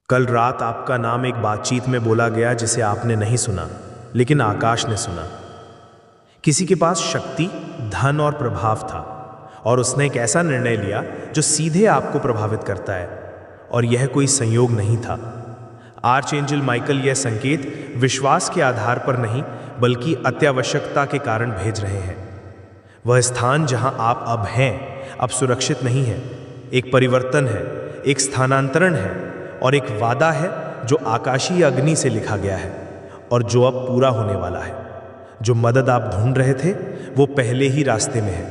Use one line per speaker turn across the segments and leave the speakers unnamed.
कल रात आपका नाम एक बातचीत में बोला गया जिसे आपने नहीं सुना, लेकिन आकाश ने सुना। किसी के पास शक्ति, धन और प्रभाव था और उसने एक ऐसा निर्णय लिया जो सीधे आपको प्रभावित करता है, और यह कोई संयोग नहीं था। आर्चएंजल माइकल यह संकेत विश्वास के आधार पर नहीं बल्कि अत्यावश्यकता के कारण भेज रहे हैं। वह स्थान जहां आप अब हैं, अब सुरक्षित नहीं है। एक परिवर्तन है, एक स्थानांतरण है और एक वादा है जो आकाशीय अग्नि से लिखा गया है और जो अब पूरा होने वाला है। जो मदद आप ढूंढ रहे थे वो पहले ही रास्ते में है।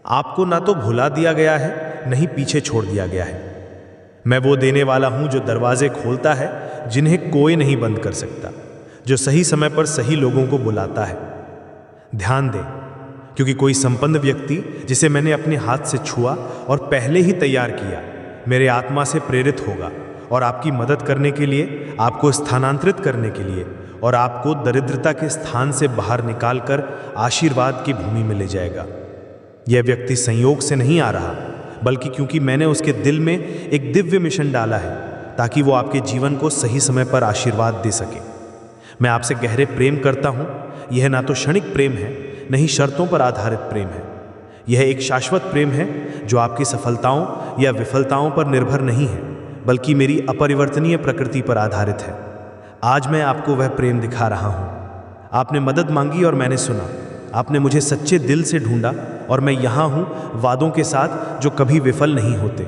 आपको ना तो भुला दिया गया है, नहीं पीछे छोड़ दिया गया है। मैं वो देने वाला हूं जो दरवाजे खोलता है जिन्हें कोई नहीं बंद कर सकता, जो सही समय पर सही लोगों को बुलाता है। ध्यान दें, क्योंकि कोई संपन्न व्यक्ति जिसे मैंने अपने हाथ से छुआ और पहले ही तैयार किया, मेरे आत्मा से प्रेरित होगा और आपकी मदद करने के लिए, आपको स्थानांतरित करने के लिए और आपको दरिद्रता के स्थान से बाहर निकालकर आशीर्वाद की भूमि में ले जाएगा। यह व्यक्ति संयोग से नहीं आ रहा, बल्कि क्योंकि मैंने उसके दिल में एक दिव्य मिशन डाला है ताकि वो आपके जीवन को सही समय पर आशीर्वाद दे सके। मैं आपसे गहरे प्रेम करता हूँ। यह ना तो क्षणिक प्रेम है, नहीं शर्तों पर आधारित प्रेम है। यह एक शाश्वत प्रेम है जो आपकी सफलताओं या विफलताओं पर निर्भर नहीं है, बल्कि मेरी अपरिवर्तनीय प्रकृति पर आधारित है। आज मैं आपको वह प्रेम दिखा रहा हूँ। आपने मदद मांगी और मैंने सुना। आपने मुझे सच्चे दिल से ढूंढा और मैं यहाँ हूँ वादों के साथ जो कभी विफल नहीं होते।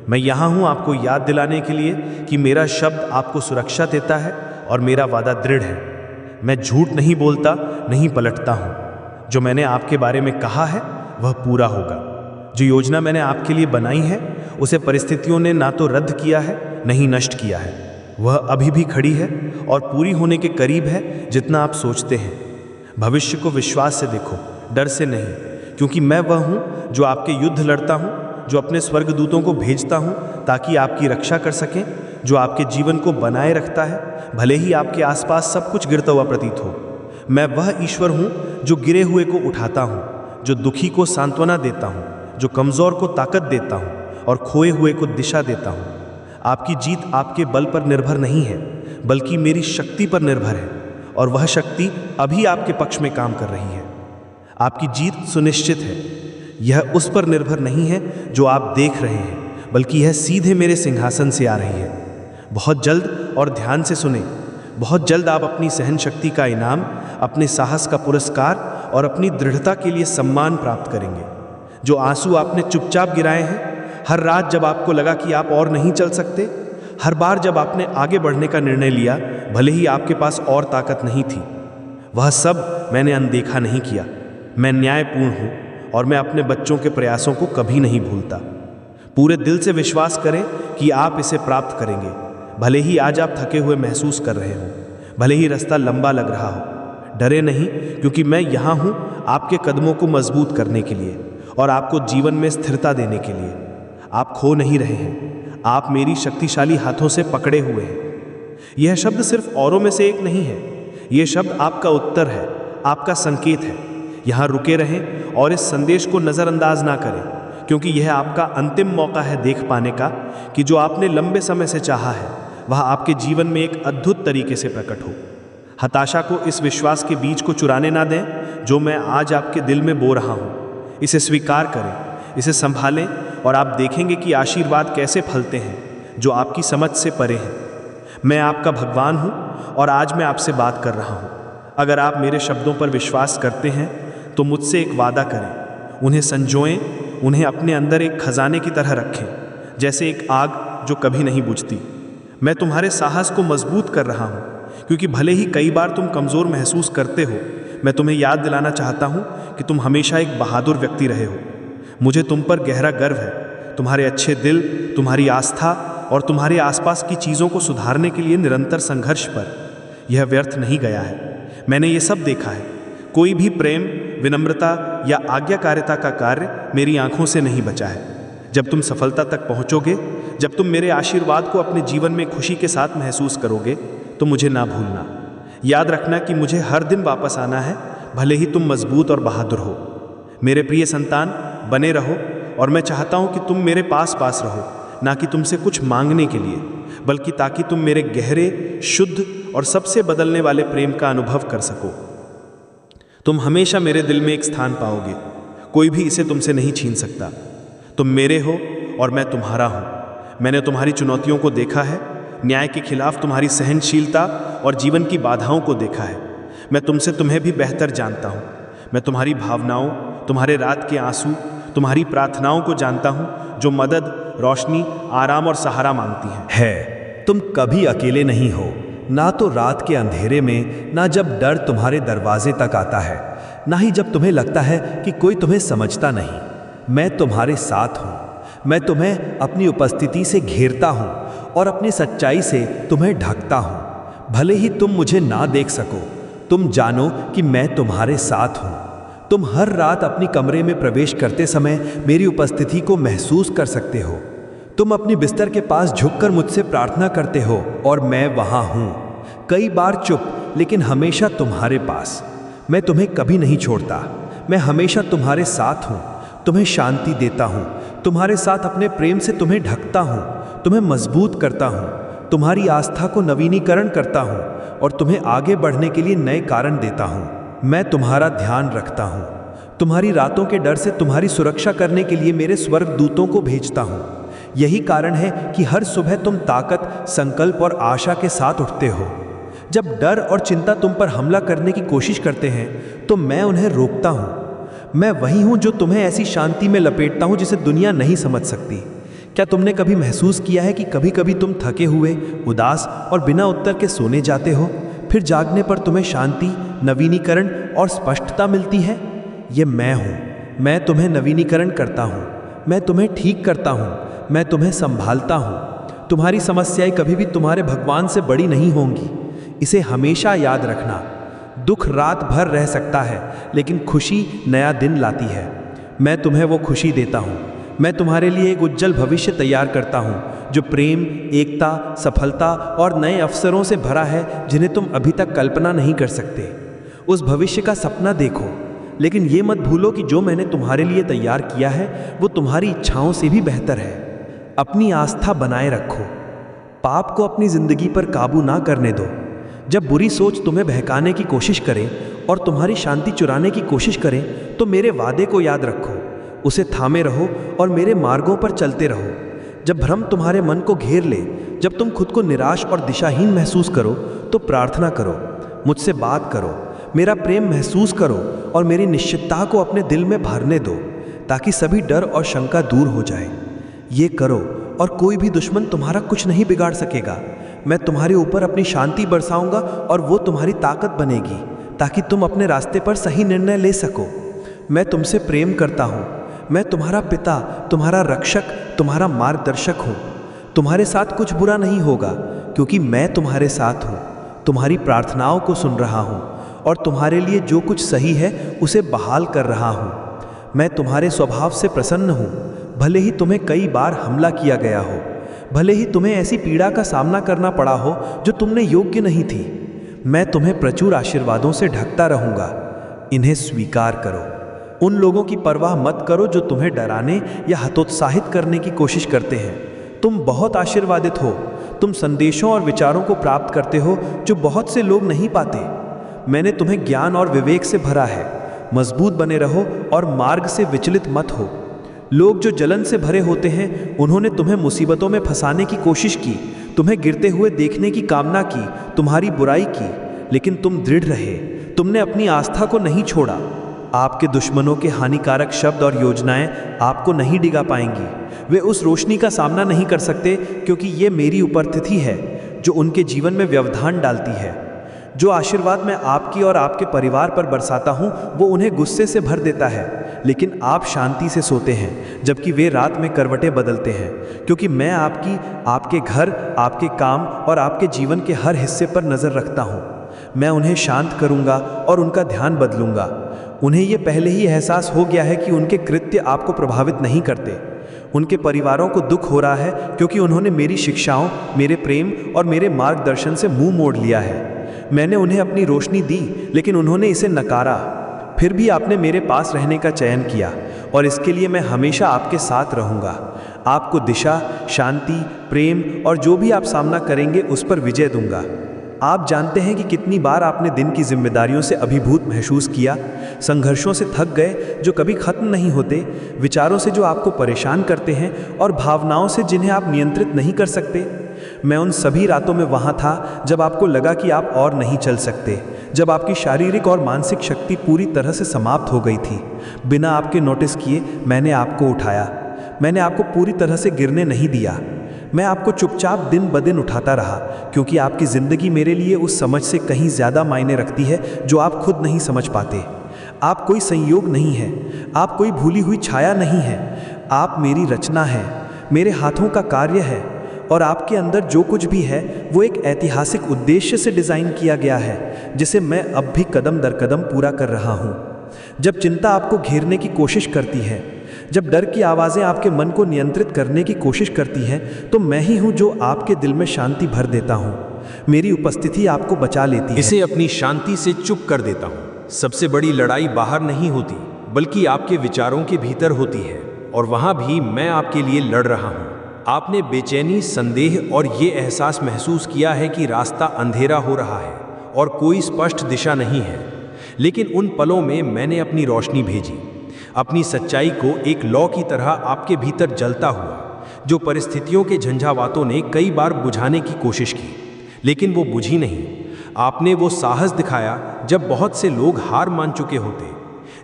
मैं यहाँ हूँ आपको याद दिलाने के लिए कि मेरा शब्द आपको सुरक्षा देता है और मेरा वादा दृढ़ है। मैं झूठ नहीं बोलता, नहीं पलटता हूँ। जो मैंने आपके बारे में कहा है वह पूरा होगा। जो योजना मैंने आपके लिए बनाई है उसे परिस्थितियों ने ना तो रद्द किया है, नहीं नष्ट किया है। वह अभी भी खड़ी है और पूरी होने के करीब है जितना आप सोचते हैं। भविष्य को विश्वास से देखो, डर से नहीं, क्योंकि मैं वह हूँ जो आपके युद्ध लड़ता हूँ, जो अपने स्वर्गदूतों को भेजता हूँ ताकि आपकी रक्षा कर सकें, जो आपके जीवन को बनाए रखता है भले ही आपके आसपास सब कुछ गिरता हुआ प्रतीत हो। मैं वह ईश्वर हूँ जो गिरे हुए को उठाता हूँ, जो दुखी को सांत्वना देता हूँ, जो कमज़ोर को ताकत देता हूँ और खोए हुए को दिशा देता हूँ। आपकी जीत आपके बल पर निर्भर नहीं है, बल्कि मेरी शक्ति पर निर्भर है, और वह शक्ति अभी आपके पक्ष में काम कर रही है। आपकी जीत सुनिश्चित है। यह उस पर निर्भर नहीं है जो आप देख रहे हैं, बल्कि यह सीधे मेरे सिंहासन से आ रही है। बहुत जल्द, और ध्यान से सुने, बहुत जल्द आप अपनी सहन शक्ति का इनाम, अपने साहस का पुरस्कार और अपनी दृढ़ता के लिए सम्मान प्राप्त करेंगे। जो आंसू आपने चुपचाप गिराए हैं, हर रात जब आपको लगा कि आप और नहीं चल सकते, हर बार जब आपने आगे बढ़ने का निर्णय लिया भले ही आपके पास और ताकत नहीं थी, वह सब मैंने अनदेखा नहीं किया। मैं न्यायपूर्ण हूँ और मैं अपने बच्चों के प्रयासों को कभी नहीं भूलता। पूरे दिल से विश्वास करें कि आप इसे प्राप्त करेंगे। भले ही आज आप थके हुए महसूस कर रहे हो, भले ही रास्ता लंबा लग रहा हो, डरे नहीं, क्योंकि मैं यहाँ हूँ आपके कदमों को मजबूत करने के लिए और आपको जीवन में स्थिरता देने के लिए। आप खो नहीं रहे हैं, आप मेरी शक्तिशाली हाथों से पकड़े हुए हैं। यह शब्द सिर्फ औरों में से एक नहीं है, यह शब्द आपका उत्तर है, आपका संकेत है। यहाँ रुके रहें और इस संदेश को नज़रअंदाज ना करें, क्योंकि यह आपका अंतिम मौका है देख पाने का कि जो आपने लंबे समय से चाहा है वह आपके जीवन में एक अद्भुत तरीके से प्रकट हो। हताशा को इस विश्वास के बीज को चुराने ना दें जो मैं आज आपके दिल में बो रहा हूँ। इसे स्वीकार करें, इसे संभालें और आप देखेंगे कि आशीर्वाद कैसे फलते हैं जो आपकी समझ से परे हैं। मैं आपका भगवान हूँ और आज मैं आपसे बात कर रहा हूँ। अगर आप मेरे शब्दों पर विश्वास करते हैं तो मुझसे एक वादा करें, उन्हें संजोएं, उन्हें अपने अंदर एक खजाने की तरह रखें, जैसे एक आग जो कभी नहीं बुझती। मैं तुम्हारे साहस को मजबूत कर रहा हूँ, क्योंकि भले ही कई बार तुम कमज़ोर महसूस करते हो, मैं तुम्हें याद दिलाना चाहता हूँ कि तुम हमेशा एक बहादुर व्यक्ति रहे हो। मुझे तुम पर गहरा गर्व है, तुम्हारे अच्छे दिल, तुम्हारी आस्था और तुम्हारे आसपास की चीज़ों को सुधारने के लिए निरंतर संघर्ष पर। यह व्यर्थ नहीं गया है। मैंने ये सब देखा है। कोई भी प्रेम, विनम्रता या आज्ञाकारिता का कार्य मेरी आंखों से नहीं बचा है। जब तुम सफलता तक पहुंचोगे, जब तुम मेरे आशीर्वाद को अपने जीवन में खुशी के साथ महसूस करोगे, तो मुझे ना भूलना। याद रखना कि मुझे हर दिन वापस आना है, भले ही तुम मजबूत और बहादुर हो। मेरे प्रिय संतान, बने रहो और मैं चाहता हूं कि तुम मेरे पास रहो, ना कि तुमसे कुछ मांगने के लिए, बल्कि ताकि तुम मेरे गहरे, शुद्ध और सबसे बदलने वाले प्रेम का अनुभव कर सको। तुम हमेशा मेरे दिल में एक स्थान पाओगे, कोई भी इसे तुमसे नहीं छीन सकता। तुम मेरे हो और मैं तुम्हारा हूं। मैंने तुम्हारी चुनौतियों को देखा है, न्याय के खिलाफ तुम्हारी सहनशीलता और जीवन की बाधाओं को देखा है। मैं तुमसे तुम्हें भी बेहतर जानता हूं। मैं तुम्हारी भावनाओं, तुम्हारे रात के आंसू, तुम्हारी प्रार्थनाओं को जानता हूं, जो मदद, रोशनी, आराम और सहारा मांगती हैं।
तुम कभी अकेले नहीं हो, ना तो रात के अंधेरे में, ना जब डर तुम्हारे दरवाजे तक आता है, ना ही जब तुम्हें लगता है कि कोई तुम्हें समझता नहीं। मैं तुम्हारे साथ हूं। मैं तुम्हें अपनी उपस्थिति से घेरता हूं और अपनी सच्चाई से तुम्हें ढकता हूं। भले ही तुम मुझे ना देख सको, तुम जानो कि मैं तुम्हारे साथ हूं। तुम हर रात अपनी कमरे में प्रवेश करते समय मेरी उपस्थिति को महसूस कर सकते हो। तुम अपनी बिस्तर के पास झुककर मुझसे प्रार्थना करते हो और मैं वहां हूं, कई बार चुप, लेकिन हमेशा तुम्हारे पास। मैं तुम्हें कभी नहीं छोड़ता। मैं हमेशा तुम्हारे साथ हूं, तुम्हें शांति देता हूं, तुम्हारे साथ अपने प्रेम से तुम्हें ढकता हूं, तुम्हें मजबूत करता हूं, तुम्हारी आस्था को नवीनीकरण करता हूं और तुम्हें आगे बढ़ने के लिए नए कारण देता हूं। मैं तुम्हारा ध्यान रखता हूं। तुम्हारी रातों के डर से तुम्हारी सुरक्षा करने के लिए मेरे स्वर्गदूतों को भेजता हूं। यही कारण है कि हर सुबह तुम ताकत, संकल्प और आशा के साथ उठते हो। जब डर और चिंता तुम पर हमला करने की कोशिश करते हैं, तो मैं उन्हें रोकता हूं। मैं वही हूं जो तुम्हें ऐसी शांति में लपेटता हूं जिसे दुनिया नहीं समझ सकती। क्या तुमने कभी महसूस किया है कि कभी कभी तुम थके हुए, उदास और बिना उत्तर के सोने जाते हो, फिर जागने पर तुम्हें शांति, नवीनीकरण और स्पष्टता मिलती है? ये मैं हूं। मैं तुम्हें नवीनीकरण करता हूं, मैं तुम्हें ठीक करता हूं, मैं तुम्हें संभालता हूं। तुम्हारी समस्याएं कभी भी तुम्हारे भगवान से बड़ी नहीं होंगी। इसे हमेशा याद रखना। दुख रात भर रह सकता है, लेकिन खुशी नया दिन लाती है। मैं तुम्हें वो खुशी देता हूं। मैं तुम्हारे लिए एक उज्जवल भविष्य तैयार करता हूं, जो प्रेम, एकता, सफलता और नए अवसरों से भरा है जिन्हें तुम अभी तक कल्पना नहीं कर सकते। उस भविष्य का सपना देखो, लेकिन ये मत भूलो कि जो मैंने तुम्हारे लिए तैयार किया है वो तुम्हारी इच्छाओं से भी बेहतर है। अपनी आस्था बनाए रखो। पाप को अपनी जिंदगी पर काबू ना करने दो। जब बुरी सोच तुम्हें बहकाने की कोशिश करे और तुम्हारी शांति चुराने की कोशिश करे, तो मेरे वादे को याद रखो, उसे थामे रहो और मेरे मार्गों पर चलते रहो। जब भ्रम तुम्हारे मन को घेर ले, जब तुम खुद को निराश और दिशाहीन महसूस करो, तो प्रार्थना करो, मुझसे बात करो, मेरा प्रेम महसूस करो और मेरी निश्चितता को अपने दिल में भरने दो, ताकि सभी डर और शंका दूर हो जाए। ये करो और कोई भी दुश्मन तुम्हारा कुछ नहीं बिगाड़ सकेगा। मैं तुम्हारे ऊपर अपनी शांति बरसाऊंगा और वो तुम्हारी ताकत बनेगी, ताकि तुम अपने रास्ते पर सही निर्णय ले सको। मैं तुमसे प्रेम करता हूँ। मैं तुम्हारा पिता, तुम्हारा रक्षक, तुम्हारा मार्गदर्शक हूँ। तुम्हारे साथ कुछ बुरा नहीं होगा, क्योंकि मैं तुम्हारे साथ हूँ। तुम्हारी प्रार्थनाओं को सुन रहा हूँ और तुम्हारे लिए जो कुछ सही है उसे बहाल कर रहा हूँ। मैं तुम्हारे स्वभाव से प्रसन्न हूँ, भले ही तुम्हें कई बार हमला किया गया हो, भले ही तुम्हें ऐसी पीड़ा का सामना करना पड़ा हो जो तुमने योग्य नहीं थी। मैं तुम्हें प्रचुर आशीर्वादों से ढकता रहूँगा। इन्हें स्वीकार करो। उन लोगों की परवाह मत करो जो तुम्हें डराने या हतोत्साहित करने की कोशिश करते हैं। तुम बहुत आशीर्वादित हो। तुम संदेशों और विचारों को प्राप्त करते हो जो बहुत से लोग नहीं पाते। मैंने तुम्हें ज्ञान और विवेक से भरा है। मजबूत बने रहो और मार्ग से विचलित मत हो। लोग जो जलन से भरे होते हैं, उन्होंने तुम्हें मुसीबतों में फंसाने की कोशिश की, तुम्हें गिरते हुए देखने की कामना की, तुम्हारी बुराई की, लेकिन तुम दृढ़ रहे। तुमने अपनी आस्था को नहीं छोड़ा। आपके दुश्मनों के हानिकारक शब्द और योजनाएं आपको नहीं डिगा पाएंगी। वे उस रोशनी का सामना नहीं कर सकते, क्योंकि ये मेरी उपस्थिति है जो उनके जीवन में व्यवधान डालती है। जो आशीर्वाद मैं आपकी और आपके परिवार पर बरसाता हूँ, वो उन्हें गुस्से से भर देता है, लेकिन आप शांति से सोते हैं, जबकि वे रात में करवटें बदलते हैं, क्योंकि मैं आपके घर, आपके काम और आपके जीवन के हर हिस्से पर नज़र रखता हूँ। मैं उन्हें शांत करूँगा और उनका ध्यान बदलूँगा। उन्हें ये पहले ही एहसास हो गया है कि उनके कृत्य आपको प्रभावित नहीं करते। उनके परिवारों को दुख हो रहा है, क्योंकि उन्होंने मेरी शिक्षाओं, मेरे प्रेम और मेरे मार्गदर्शन से मुंह मोड़ लिया है। मैंने उन्हें अपनी रोशनी दी, लेकिन उन्होंने इसे नकारा। फिर भी आपने मेरे पास रहने का चयन किया और इसके लिए मैं हमेशा आपके साथ रहूँगा। आपको दिशा, शांति, प्रेम और जो भी आप सामना करेंगे उस पर विजय दूंगा। आप जानते हैं कि कितनी बार आपने दिन की जिम्मेदारियों से अभिभूत महसूस किया, संघर्षों से थक गए जो कभी खत्म नहीं होते, विचारों से जो आपको परेशान करते हैं और भावनाओं से जिन्हें आप नियंत्रित नहीं कर सकते। मैं उन सभी रातों में वहाँ था जब आपको लगा कि आप और नहीं चल सकते, जब आपकी शारीरिक और मानसिक शक्ति पूरी तरह से समाप्त हो गई थी। बिना आपके नोटिस किए मैंने आपको उठाया। मैंने आपको पूरी तरह से गिरने नहीं दिया। मैं आपको चुपचाप दिन ब दिन उठाता रहा, क्योंकि आपकी ज़िंदगी मेरे लिए उस समझ से कहीं ज़्यादा मायने रखती है जो आप खुद नहीं समझ पाते। आप कोई संयोग नहीं है, आप कोई भूली हुई छाया नहीं है। आप मेरी रचना है, मेरे हाथों का कार्य है, और आपके अंदर जो कुछ भी है वो एक ऐतिहासिक उद्देश्य से डिज़ाइन किया गया है, जिसे मैं अब भी कदम दर कदम पूरा कर रहा हूँ। जब चिंता आपको घेरने की कोशिश करती है, जब डर की आवाज़ें आपके मन को नियंत्रित करने की कोशिश करती हैं, तो मैं ही हूँ जो आपके दिल में शांति भर देता हूँ। मेरी उपस्थिति आपको बचा लेती है।
इसे अपनी शांति से चुप कर देता हूँ। सबसे बड़ी लड़ाई बाहर नहीं होती, बल्कि आपके विचारों के भीतर होती है, और वहाँ भी मैं आपके लिए लड़ रहा हूँ। आपने बेचैनी, संदेह और ये एहसास महसूस किया है कि रास्ता अंधेरा हो रहा है और कोई स्पष्ट दिशा नहीं है। लेकिन उन पलों में मैंने अपनी रोशनी भेजी, अपनी सच्चाई को एक लौ की तरह आपके भीतर जलता हुआ, जो परिस्थितियों के झंझावातों ने कई बार बुझाने की कोशिश की, लेकिन वो बुझी नहीं। आपने वो साहस दिखाया जब बहुत से लोग हार मान चुके होते।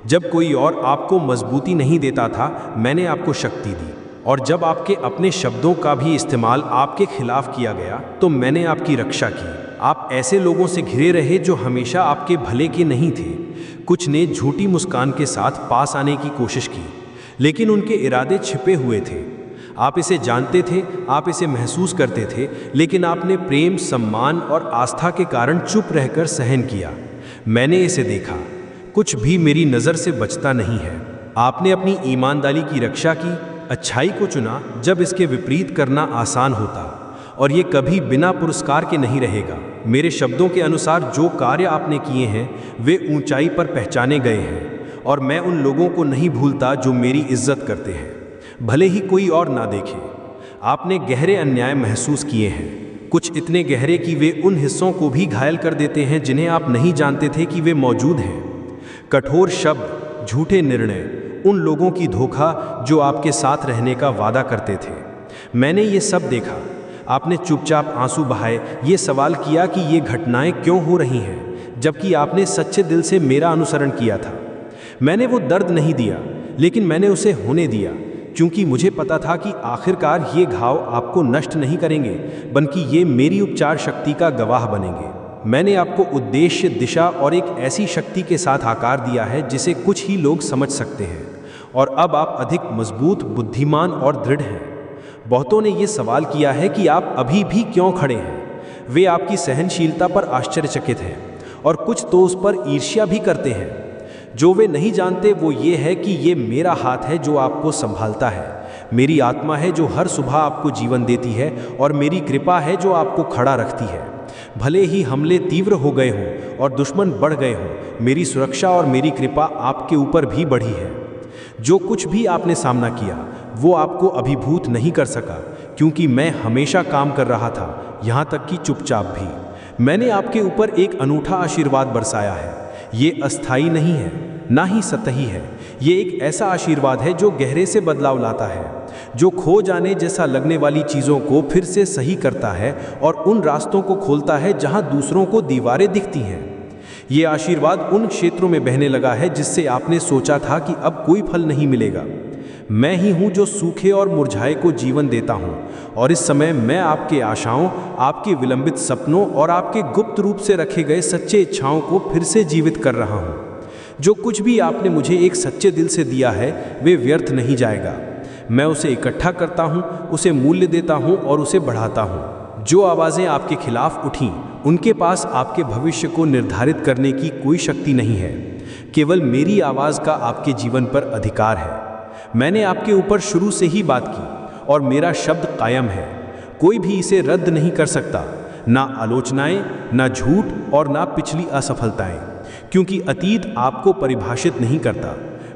जब कोई और आपको मजबूती नहीं देता था, मैंने आपको शक्ति दी, और जब आपके अपने शब्दों का भी इस्तेमाल आपके खिलाफ किया गया, तो मैंने आपकी रक्षा की। आप ऐसे लोगों से घिरे रहे जो हमेशा आपके भले के नहीं थे। कुछ ने झूठी मुस्कान के साथ पास आने की कोशिश की, लेकिन उनके इरादे छिपे हुए थे। आप इसे जानते थे, आप इसे महसूस करते थे, लेकिन आपने प्रेम, सम्मान और आस्था के कारण चुप रहकर सहन किया। मैंने इसे देखा। कुछ भी मेरी नज़र से बचता नहीं है। आपने अपनी ईमानदारी की रक्षा की, अच्छाई को चुना जब इसके विपरीत करना आसान होता, और ये कभी बिना पुरस्कार के नहीं रहेगा। मेरे शब्दों के अनुसार जो कार्य आपने किए हैं वे ऊंचाई पर पहचाने गए हैं, और मैं उन लोगों को नहीं भूलता जो मेरी इज्जत करते हैं, भले ही कोई और ना देखे। आपने गहरे अन्याय महसूस किए हैं, कुछ इतने गहरे कि वे उन हिस्सों को भी घायल कर देते हैं जिन्हें आप नहीं जानते थे कि वे मौजूद हैं। कठोर शब्द, झूठे निर्णय, उन लोगों की धोखा जो आपके साथ रहने का वादा करते थे। मैंने ये सब देखा। आपने चुपचाप आंसू बहाए, ये सवाल किया कि ये घटनाएं क्यों हो रही हैं, जबकि आपने सच्चे दिल से मेरा अनुसरण किया था। मैंने वो दर्द नहीं दिया, लेकिन मैंने उसे होने दिया, क्योंकि मुझे पता था कि आखिरकार ये घाव आपको नष्ट नहीं करेंगे, बल्कि ये मेरी उपचार शक्ति का गवाह बनेंगे। मैंने आपको उद्देश्य, दिशा और एक ऐसी शक्ति के साथ आकार दिया है जिसे कुछ ही लोग समझ सकते हैं, और अब आप अधिक मजबूत, बुद्धिमान और दृढ़ हैं। बहुतों ने ये सवाल किया है कि आप अभी भी क्यों खड़े हैं। वे आपकी सहनशीलता पर आश्चर्यचकित हैं, और कुछ तो उस पर ईर्ष्या भी करते हैं। जो वे नहीं जानते वो ये है कि ये मेरा हाथ है जो आपको संभालता है, मेरी आत्मा है जो हर सुबह आपको जीवन देती है, और मेरी कृपा है जो आपको खड़ा रखती है। भले ही हमले तीव्र हो गए हों और दुश्मन बढ़ गए हों, मेरी सुरक्षा और मेरी कृपा आपके ऊपर भी बढ़ी है। जो कुछ भी आपने सामना किया वो आपको अभिभूत नहीं कर सका, क्योंकि मैं हमेशा काम कर रहा था, यहाँ तक कि चुपचाप भी। मैंने आपके ऊपर एक अनूठा आशीर्वाद बरसाया है। ये अस्थाई नहीं है, ना ही सतही है। ये एक ऐसा आशीर्वाद है जो गहरे से बदलाव लाता है, जो खो जाने जैसा लगने वाली चीज़ों को फिर से सही करता है और उन रास्तों को खोलता है जहाँ दूसरों को दीवारें दिखती हैं। ये आशीर्वाद उन क्षेत्रों में बहने लगा है जिससे आपने सोचा था कि अब कोई फल नहीं मिलेगा। मैं ही हूँ जो सूखे और मुरझाए को जीवन देता हूँ, और इस समय मैं आपके आशाओं, आपके विलंबित सपनों और आपके गुप्त रूप से रखे गए सच्चे इच्छाओं को फिर से जीवित कर रहा हूँ। जो कुछ भी आपने मुझे एक सच्चे दिल से दिया है वे व्यर्थ नहीं जाएगा। मैं उसे इकट्ठा करता हूँ, उसे मूल्य देता हूँ और उसे बढ़ाता हूँ। जो आवाज़ें आपके खिलाफ उठीं, उनके पास आपके भविष्य को निर्धारित करने की कोई शक्ति नहीं है। केवल मेरी आवाज़ का आपके जीवन पर अधिकार है। मैंने आपके ऊपर शुरू से ही बात की और मेरा शब्द कायम है। कोई भी इसे रद्द नहीं कर सकता, ना आलोचनाएं, ना झूठ और ना पिछली असफलताएं, क्योंकि अतीत आपको परिभाषित नहीं करता।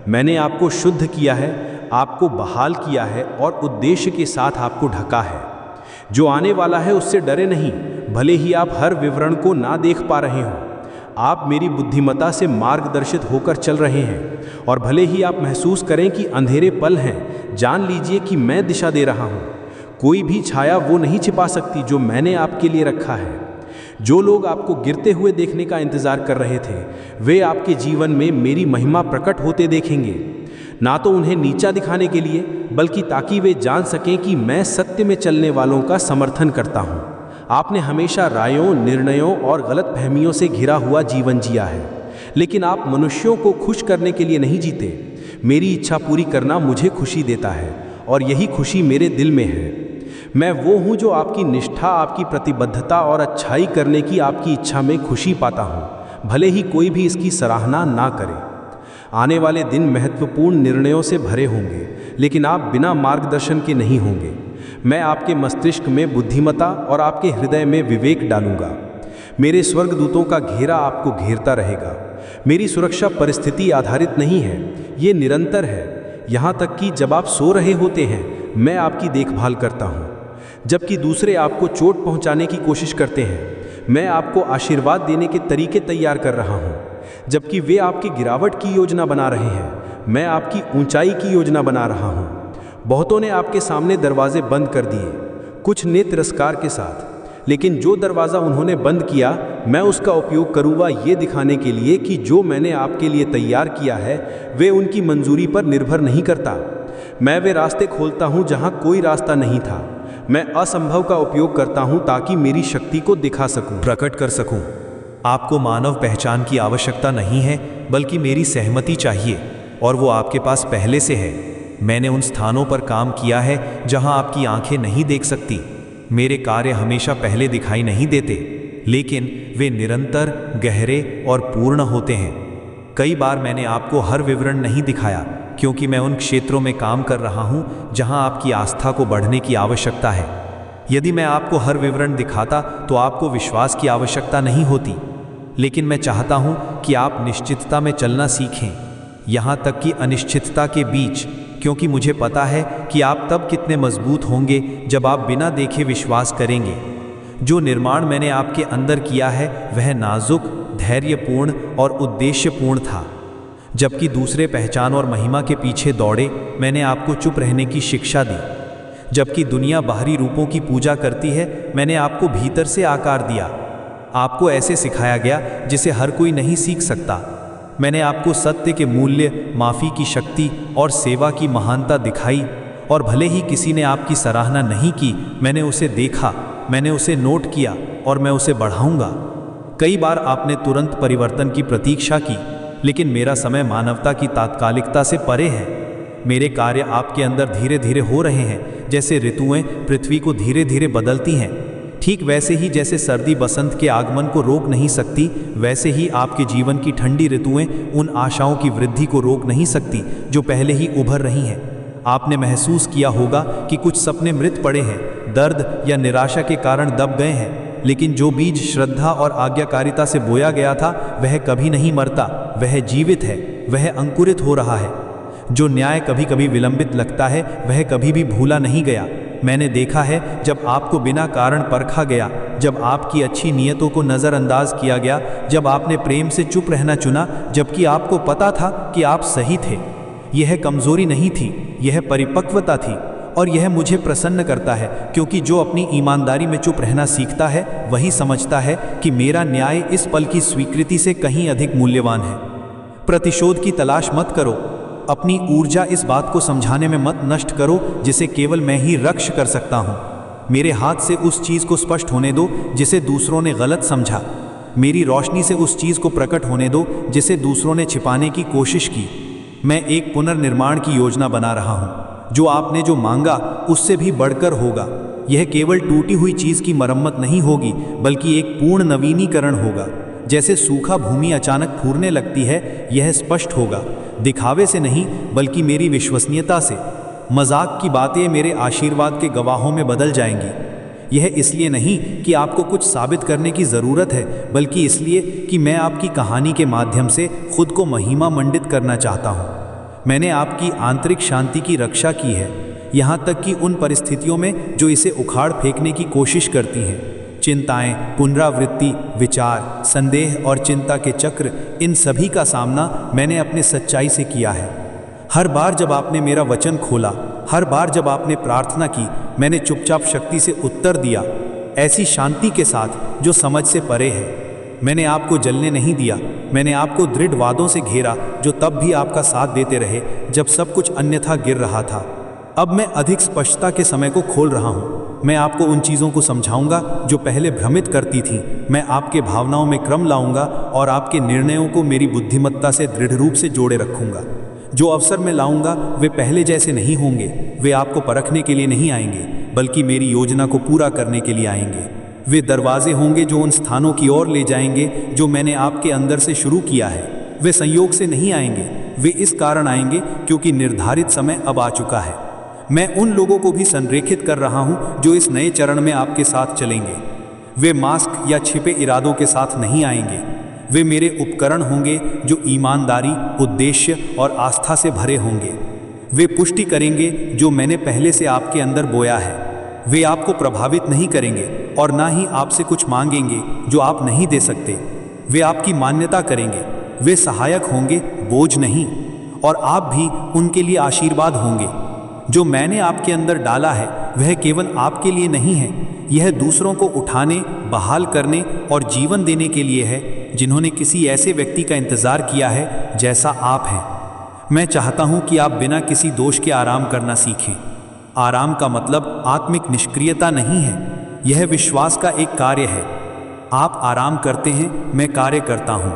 मैंने आपको शुद्ध किया है, आपको बहाल किया है और उद्देश्य के साथ आपको ढका है। जो आने वाला है उससे डरे नहीं, भले ही आप हर विवरण को ना देख पा रहे हों। आप मेरी बुद्धिमत्ता से मार्गदर्शित होकर चल रहे हैं और भले ही आप महसूस करें कि अंधेरे पल हैं, जान लीजिए कि मैं दिशा दे रहा हूँ। कोई भी छाया वो नहीं छिपा सकती जो मैंने आपके लिए रखा है। जो लोग आपको गिरते हुए देखने का इंतजार कर रहे थे, वे आपके जीवन में मेरी महिमा प्रकट होते देखेंगे, ना तो उन्हें नीचा दिखाने के लिए, बल्कि ताकि वे जान सकें कि मैं सत्य में चलने वालों का समर्थन करता हूँ। आपने हमेशा रायों, निर्णयों और गलतफहमियों से घिरा हुआ जीवन जिया है, लेकिन आप मनुष्यों को खुश करने के लिए नहीं जीते। मेरी इच्छा पूरी करना मुझे खुशी देता है और यही खुशी मेरे दिल में है। मैं वो हूँ जो आपकी निष्ठा, आपकी प्रतिबद्धता और अच्छाई करने की आपकी इच्छा में खुशी पाता हूँ, भले ही कोई भी इसकी सराहना ना करे। आने वाले दिन महत्वपूर्ण निर्णयों से भरे होंगे, लेकिन आप बिना मार्गदर्शन के नहीं होंगे। मैं आपके मस्तिष्क में बुद्धिमत्ता और आपके हृदय में विवेक डालूंगा। मेरे स्वर्गदूतों का घेरा आपको घेरता रहेगा। मेरी सुरक्षा परिस्थिति आधारित नहीं है, ये निरंतर है। यहाँ तक कि जब आप सो रहे होते हैं, मैं आपकी देखभाल करता हूँ। जबकि दूसरे आपको चोट पहुँचाने की कोशिश करते हैं, मैं आपको आशीर्वाद देने के तरीके तैयार कर रहा हूँ। जबकि वे आपकी गिरावट की योजना बना रहे हैं, मैं आपकी ऊंचाई की योजना बना रहा हूँ। बहुतों ने आपके सामने दरवाजे बंद कर दिए, कुछ ने तिरस्कार के साथ, लेकिन जो दरवाज़ा उन्होंने बंद किया, मैं उसका उपयोग करूँगा ये दिखाने के लिए कि जो मैंने आपके लिए तैयार किया है वे उनकी मंजूरी पर निर्भर नहीं करता। मैं वे रास्ते खोलता हूँ जहाँ कोई रास्ता नहीं था। मैं असंभव का उपयोग करता हूँ ताकि मेरी शक्ति को दिखा सकूँ,
प्रकट कर सकूं। आपको मानव पहचान की आवश्यकता नहीं है, बल्कि मेरी सहमति चाहिए, और वो आपके पास पहले से है। मैंने उन स्थानों पर काम किया है जहां आपकी आंखें नहीं देख सकती। मेरे कार्य हमेशा पहले दिखाई नहीं देते, लेकिन वे निरंतर, गहरे और पूर्ण होते हैं। कई बार मैंने आपको हर विवरण नहीं दिखाया, क्योंकि मैं उन क्षेत्रों में काम कर रहा हूं जहां आपकी आस्था को बढ़ने की आवश्यकता है। यदि मैं आपको हर विवरण दिखाता तो आपको विश्वास की आवश्यकता नहीं होती, लेकिन मैं चाहता हूं कि आप निश्चितता में चलना सीखें, यहां तक कि अनिश्चितता के बीच, क्योंकि मुझे पता है कि आप तब कितने मजबूत होंगे जब आप बिना देखे विश्वास करेंगे। जो निर्माण मैंने आपके अंदर किया है वह नाजुक, धैर्यपूर्ण और उद्देश्यपूर्ण था। जबकि दूसरे पहचान और महिमा के पीछे दौड़े, मैंने आपको चुप रहने की शिक्षा दी। जबकि दुनिया बाहरी रूपों की पूजा करती है, मैंने आपको भीतर से आकार दिया। आपको ऐसे सिखाया गया जिसे हर कोई नहीं सीख सकता। मैंने आपको सत्य के मूल्य, माफ़ी की शक्ति और सेवा की महानता दिखाई, और भले ही किसी ने आपकी सराहना नहीं की, मैंने उसे देखा, मैंने उसे नोट किया और मैं उसे बढ़ाऊंगा। कई बार आपने तुरंत परिवर्तन की प्रतीक्षा की, लेकिन मेरा समय मानवता की तात्कालिकता से परे है। मेरे कार्य आपके अंदर धीरे धीरे हो रहे हैं, जैसे ऋतुएं पृथ्वी को धीरे धीरे बदलती हैं। ठीक वैसे ही जैसे सर्दी बसंत के आगमन को रोक नहीं सकती, वैसे ही आपके जीवन की ठंडी ऋतुएं उन आशाओं की वृद्धि को रोक नहीं सकती जो पहले ही उभर रही हैं। आपने महसूस किया होगा कि कुछ सपने मृत पड़े हैं, दर्द या निराशा के कारण दब गए हैं, लेकिन जो बीज श्रद्धा और आज्ञाकारिता से बोया गया था वह कभी नहीं मरता, वह जीवित है, वह अंकुरित हो रहा है। जो न्याय कभी कभी विलंबित लगता है वह कभी भी भूला नहीं गया। मैंने देखा है जब आपको बिना कारण परखा गया, जब आपकी अच्छी नीयतों को नज़रअंदाज किया गया, जब आपने प्रेम से चुप रहना चुना जबकि आपको पता था कि आप सही थे। यह कमज़ोरी नहीं थी, यह परिपक्वता थी, और यह मुझे प्रसन्न करता है, क्योंकि जो अपनी ईमानदारी में चुप रहना सीखता है वही समझता है कि मेरा न्याय इस पल की स्वीकृति से कहीं अधिक मूल्यवान है। प्रतिशोध की तलाश मत करो, अपनी ऊर्जा इस बात को समझाने में मत नष्ट करो जिसे केवल मैं ही रक्ष कर सकता हूँ। मेरे हाथ से उस चीज़ को स्पष्ट होने दो जिसे दूसरों ने गलत समझा। मेरी रोशनी से उस चीज़ को प्रकट होने दो जिसे दूसरों ने छिपाने की कोशिश की। मैं एक पुनर्निर्माण की योजना बना रहा हूँ। जो आपने जो मांगा उससे भी बढ़कर होगा। यह केवल टूटी हुई चीज़ की मरम्मत नहीं होगी, बल्कि एक पूर्ण नवीनीकरण होगा। जैसे सूखा भूमि अचानक फूरने लगती है, यह स्पष्ट होगा, दिखावे से नहीं बल्कि मेरी विश्वसनीयता से। मजाक की बातें मेरे आशीर्वाद के गवाहों में बदल जाएंगी। यह इसलिए नहीं कि आपको कुछ साबित करने की ज़रूरत है, बल्कि इसलिए कि मैं आपकी कहानी के माध्यम से खुद को महिमा मंडित करना चाहता हूँ।
मैंने आपकी आंतरिक शांति की रक्षा की है, यहाँ तक कि उन परिस्थितियों में जो इसे उखाड़ फेंकने की कोशिश करती हैं। चिंताएं, पुनरावृत्ति, विचार, संदेह और चिंता के चक्र, इन सभी का सामना मैंने अपने सच्चाई से किया है। हर बार जब आपने मेरा वचन खोला, हर बार जब आपने प्रार्थना की, मैंने चुपचाप शक्ति से उत्तर दिया, ऐसी शांति के साथ जो समझ से परे है। मैंने आपको जलने नहीं दिया, मैंने आपको दृढ़ वादों से घेरा जो तब भी आपका साथ देते रहे जब सब कुछ अन्यथा गिर रहा था। अब मैं अधिक स्पष्टता के समय को खोल रहा हूँ। मैं आपको उन चीज़ों को समझाऊंगा जो पहले भ्रमित करती थी। मैं आपके भावनाओं में क्रम लाऊंगा और आपके निर्णयों को मेरी बुद्धिमत्ता से दृढ़ रूप से जोड़े रखूंगा। जो अवसर मैं लाऊंगा वे पहले जैसे नहीं होंगे। वे आपको परखने के लिए नहीं आएंगे, बल्कि मेरी योजना को पूरा करने के लिए आएंगे। वे दरवाजे होंगे जो उन स्थानों की ओर ले जाएंगे जो मैंने आपके अंदर से शुरू किया है। वे संयोग से नहीं आएंगे, वे इस कारण आएंगे क्योंकि निर्धारित समय अब आ चुका है। मैं उन लोगों को भी संरेखित कर रहा हूं जो इस नए चरण में आपके साथ चलेंगे। वे मास्क या छिपे इरादों के साथ नहीं आएंगे। वे मेरे उपकरण होंगे जो ईमानदारी, उद्देश्य और आस्था से भरे होंगे। वे पुष्टि करेंगे जो मैंने पहले से आपके अंदर बोया है। वे आपको प्रभावित नहीं करेंगे और ना ही आपसे कुछ मांगेंगे जो आप नहीं दे सकते। वे आपकी मान्यता करेंगे। वे सहायक होंगे, बोझ नहीं, और आप भी उनके लिए आशीर्वाद होंगे। जो मैंने आपके अंदर डाला है वह केवल आपके लिए नहीं है, यह दूसरों को उठाने, बहाल करने और जीवन देने के लिए है जिन्होंने किसी ऐसे व्यक्ति का इंतजार किया है जैसा आप हैं। मैं चाहता हूं कि आप बिना किसी दोष के आराम करना सीखें। आराम का मतलब आत्मिक निष्क्रियता नहीं है, यह विश्वास का एक कार्य है। आप आराम करते हैं, मैं कार्य करता हूं।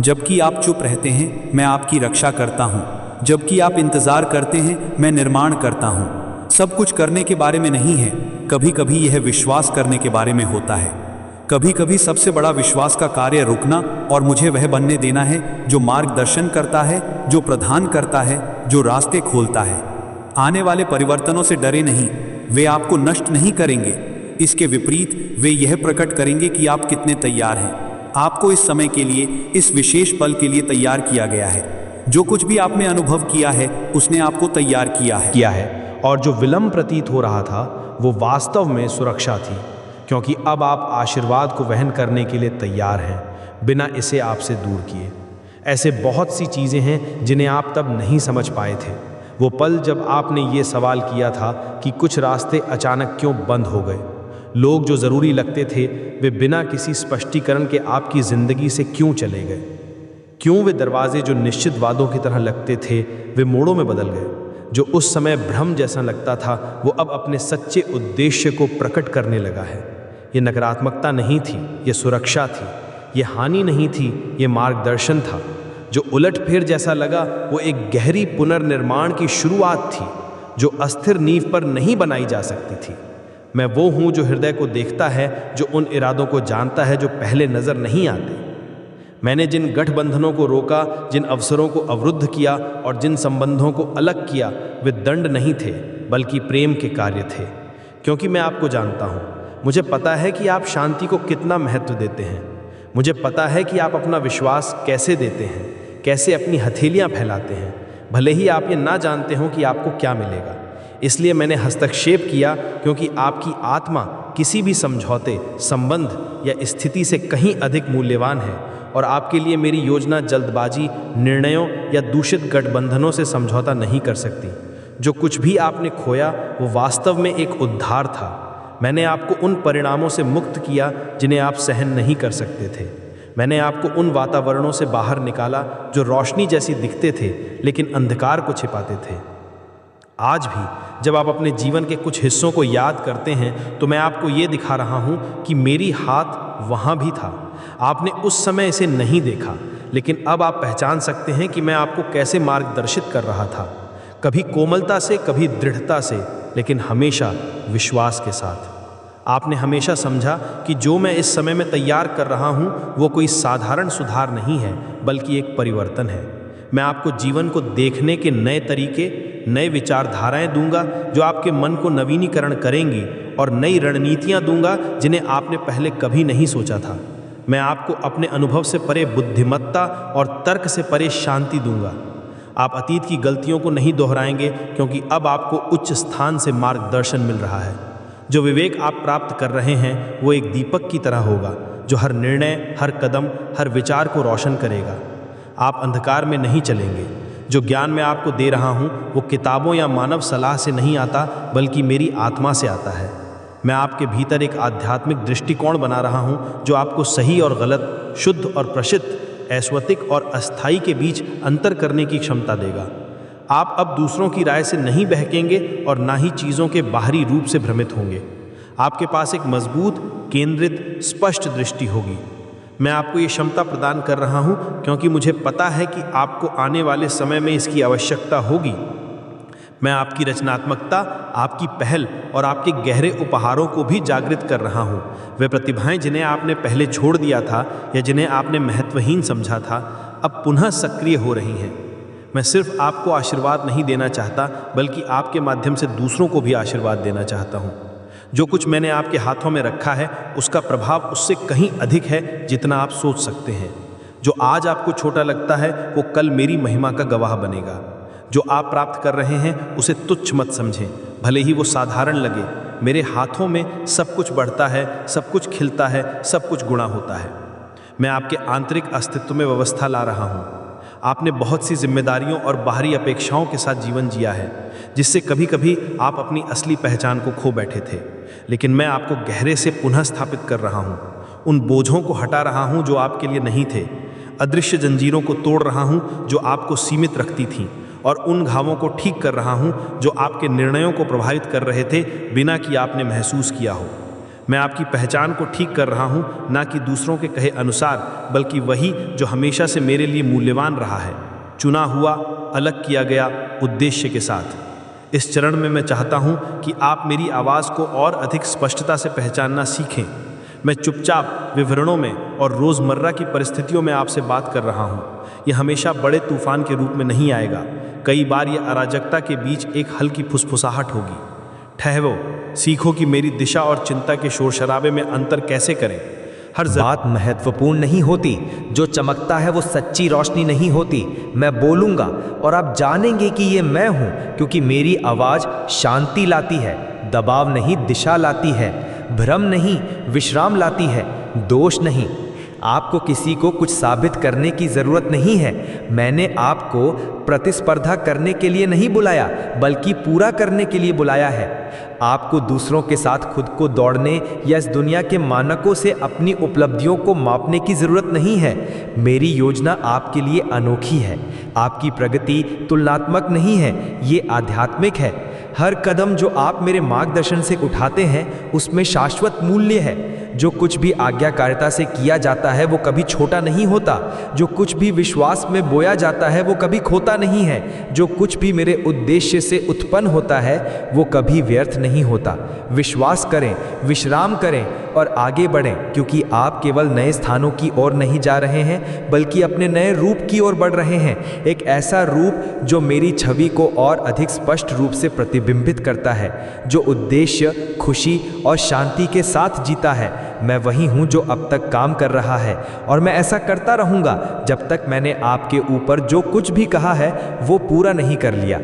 जबकि आप चुप रहते हैं, मैं आपकी रक्षा करता हूं। जबकि आप इंतजार करते हैं, मैं निर्माण करता हूं। सब कुछ करने के बारे में नहीं है, कभी कभी यह विश्वास करने के बारे में होता है। कभी कभी सबसे बड़ा विश्वास का कार्य रुकना और मुझे वह बनने देना है जो मार्गदर्शन करता है, जो प्रदान करता है, जो रास्ते खोलता है। आने वाले परिवर्तनों से डरे नहीं, वे आपको नष्ट नहीं करेंगे। इसके विपरीत वे यह प्रकट करेंगे कि आप कितने तैयार हैं। आपको इस समय के लिए, इस विशेष पल के लिए तैयार किया गया है। जो कुछ भी आपने अनुभव किया है उसने आपको तैयार किया है।
और जो विलंब प्रतीत हो रहा था वो वास्तव में सुरक्षा थी, क्योंकि अब आप आशीर्वाद को वहन करने के लिए तैयार हैं, बिना इसे आपसे दूर किए। ऐसे बहुत सी चीज़ें हैं जिन्हें आप तब नहीं समझ पाए थे। वो पल जब आपने ये सवाल किया था कि कुछ रास्ते अचानक क्यों बंद हो गए। लोग जो ज़रूरी लगते थे वे बिना किसी स्पष्टीकरण के आपकी ज़िंदगी से क्यों चले गए। क्यों वे दरवाजे जो निश्चित वादों की तरह लगते थे वे मोड़ों में बदल गए। जो उस समय भ्रम जैसा लगता था वो अब अपने सच्चे उद्देश्य को प्रकट करने लगा है। ये नकारात्मकता नहीं थी, ये सुरक्षा थी। ये हानि नहीं थी, ये मार्गदर्शन था। जो उलटफेर जैसा लगा वो एक गहरी पुनर्निर्माण की शुरुआत थी जो अस्थिर नींव पर नहीं बनाई जा सकती थी। मैं वो हूँ जो हृदय को देखता है, जो उन इरादों को जानता है जो पहले नज़र नहीं आते। मैंने जिन गठबंधनों को रोका, जिन अवसरों को अवरुद्ध किया और जिन संबंधों को अलग किया, वे दंड नहीं थे बल्कि प्रेम के कार्य थे। क्योंकि मैं आपको जानता हूँ, मुझे पता है कि आप शांति को कितना महत्व देते हैं। मुझे पता है कि आप अपना विश्वास कैसे देते हैं, कैसे अपनी हथेलियाँ फैलाते हैं, भले ही आप ये ना जानते हो कि आपको क्या मिलेगा। इसलिए मैंने हस्तक्षेप किया, क्योंकि आपकी आत्मा किसी भी समझौते, संबंध या स्थिति से कहीं अधिक मूल्यवान है और आपके लिए मेरी योजना जल्दबाजी, निर्णयों या दूषित गठबंधनों से समझौता नहीं कर सकती। जो कुछ भी आपने खोया वो वास्तव में एक उद्धार था। मैंने आपको उन परिणामों से मुक्त किया जिन्हें आप सहन नहीं कर सकते थे। मैंने आपको उन वातावरणों से बाहर निकाला जो रोशनी जैसी दिखते थे लेकिन अंधकार को छिपाते थे। आज भी जब आप अपने जीवन के कुछ हिस्सों को याद करते हैं तो मैं आपको ये दिखा रहा हूँ कि मेरी हाथ वहाँ भी था। आपने उस समय इसे नहीं देखा, लेकिन अब आप पहचान सकते हैं कि मैं आपको कैसे मार्गदर्शित कर रहा था। कभी कोमलता से, कभी दृढ़ता से, लेकिन हमेशा विश्वास के साथ। आपने हमेशा समझा कि जो मैं इस समय में तैयार कर रहा हूँ वो कोई साधारण सुधार नहीं है, बल्कि एक परिवर्तन है। मैं आपको जीवन को देखने के नए तरीके, नए विचारधाराएं दूंगा जो आपके मन को नवीनीकरण करेंगी, और नई रणनीतियां दूंगा जिन्हें आपने पहले कभी नहीं सोचा था। मैं आपको अपने अनुभव से परे बुद्धिमत्ता और तर्क से परे शांति दूंगा। आप अतीत की गलतियों को नहीं दोहराएंगे, क्योंकि अब आपको उच्च स्थान से मार्गदर्शन मिल रहा है। जो विवेक आप प्राप्त कर रहे हैं वो एक दीपक की तरह होगा, जो हर निर्णय, हर कदम, हर विचार को रोशन करेगा। आप अंधकार में नहीं चलेंगे। जो ज्ञान मैं आपको दे रहा हूँ वो किताबों या मानव सलाह से नहीं आता, बल्कि मेरी आत्मा से आता है। मैं आपके भीतर एक आध्यात्मिक दृष्टिकोण बना रहा हूँ जो आपको सही और गलत, शुद्ध और प्रसिद्ध, ऐश्वर्तिक और अस्थायी के बीच अंतर करने की क्षमता देगा। आप अब दूसरों की राय से नहीं बहकेंगे और ना ही चीज़ों के बाहरी रूप से भ्रमित होंगे। आपके पास एक मजबूत, केंद्रित, स्पष्ट दृष्टि होगी। मैं आपको ये क्षमता प्रदान कर रहा हूँ क्योंकि मुझे पता है कि आपको आने वाले समय में इसकी आवश्यकता होगी। मैं आपकी रचनात्मकता, आपकी पहल और आपके गहरे उपहारों को भी जागृत कर रहा हूँ। वे प्रतिभाएं जिन्हें आपने पहले छोड़ दिया था या जिन्हें आपने महत्वहीन समझा था, अब पुनः सक्रिय हो रही हैं। मैं सिर्फ आपको आशीर्वाद नहीं देना चाहता, बल्कि आपके माध्यम से दूसरों को भी आशीर्वाद देना चाहता हूँ। जो कुछ मैंने आपके हाथों में रखा है उसका प्रभाव उससे कहीं अधिक है जितना आप सोच सकते हैं। जो आज आपको छोटा लगता है वो कल मेरी महिमा का गवाह बनेगा। जो आप प्राप्त कर रहे हैं उसे तुच्छ मत समझें, भले ही वो साधारण लगे। मेरे हाथों में सब कुछ बढ़ता है, सब कुछ खिलता है, सब कुछ गुणा होता है। मैं आपके आंतरिक अस्तित्व में व्यवस्था ला रहा हूँ। आपने बहुत सी जिम्मेदारियों और बाहरी अपेक्षाओं के साथ जीवन जिया है, जिससे कभी कभी आप अपनी असली पहचान को खो बैठे थे। लेकिन मैं आपको गहरे से पुनः स्थापित कर रहा हूँ। उन बोझों को हटा रहा हूँ जो आपके लिए नहीं थे। अदृश्य जंजीरों को तोड़ रहा हूँ जो आपको सीमित रखती थीं, और उन घावों को ठीक कर रहा हूँ जो आपके निर्णयों को प्रभावित कर रहे थे बिना कि आपने महसूस किया हो। मैं आपकी पहचान को ठीक कर रहा हूँ, ना कि दूसरों के कहे अनुसार, बल्कि वही जो हमेशा से मेरे लिए मूल्यवान रहा है, चुना हुआ, अलग किया गया उद्देश्य के साथ। इस चरण में मैं चाहता हूँ कि आप मेरी आवाज़ को और अधिक स्पष्टता से पहचानना सीखें। मैं चुपचाप, विवरणों में और रोज़मर्रा की परिस्थितियों में आपसे बात कर रहा हूँ। यह हमेशा बड़े तूफान के रूप में नहीं आएगा। कई बार यह अराजकता के बीच एक हल्की फुसफुसाहट होगी। ठहरो, सीखो कि मेरी दिशा और चिंता के शोर शराबे में अंतर कैसे करें।
हर बात महत्वपूर्ण नहीं होती, जो चमकता है वो सच्ची रोशनी नहीं होती। मैं बोलूँगा और आप जानेंगे कि ये मैं हूँ, क्योंकि मेरी आवाज़ शांति लाती है, दबाव नहीं दिशा लाती है, भ्रम नहीं विश्राम लाती है, दोष नहीं। आपको किसी को कुछ साबित करने की ज़रूरत नहीं है। मैंने आपको प्रतिस्पर्धा करने के लिए नहीं बुलाया, बल्कि पूरा करने के लिए बुलाया है। आपको दूसरों के साथ खुद को दौड़ने या इस दुनिया के मानकों से अपनी उपलब्धियों को मापने की ज़रूरत नहीं है। मेरी योजना आपके लिए अनोखी है। आपकी प्रगति तुलनात्मक नहीं है, ये आध्यात्मिक है। हर कदम जो आप मेरे मार्गदर्शन से उठाते हैं उसमें शाश्वत मूल्य है। जो कुछ भी आज्ञाकारिता से किया जाता है वो कभी छोटा नहीं होता। जो कुछ भी विश्वास में बोया जाता है वो कभी खोता नहीं है। जो कुछ भी मेरे उद्देश्य से उत्पन्न होता है वो कभी व्यर्थ नहीं होता। विश्वास करें, विश्राम करें और आगे बढ़ें, क्योंकि आप केवल नए स्थानों की ओर नहीं जा रहे हैं, बल्कि अपने नए रूप की ओर बढ़ रहे हैं। एक ऐसा रूप जो मेरी छवि को और अधिक स्पष्ट रूप से प्रतिबिंबित करता है, जो उद्देश्य, खुशी और शांति के साथ जीता है। मैं वही हूँ जो अब तक काम कर रहा है, और मैं ऐसा करता रहूँगा जब तक मैंने आपके ऊपर जो कुछ भी कहा है वो पूरा नहीं कर लिया।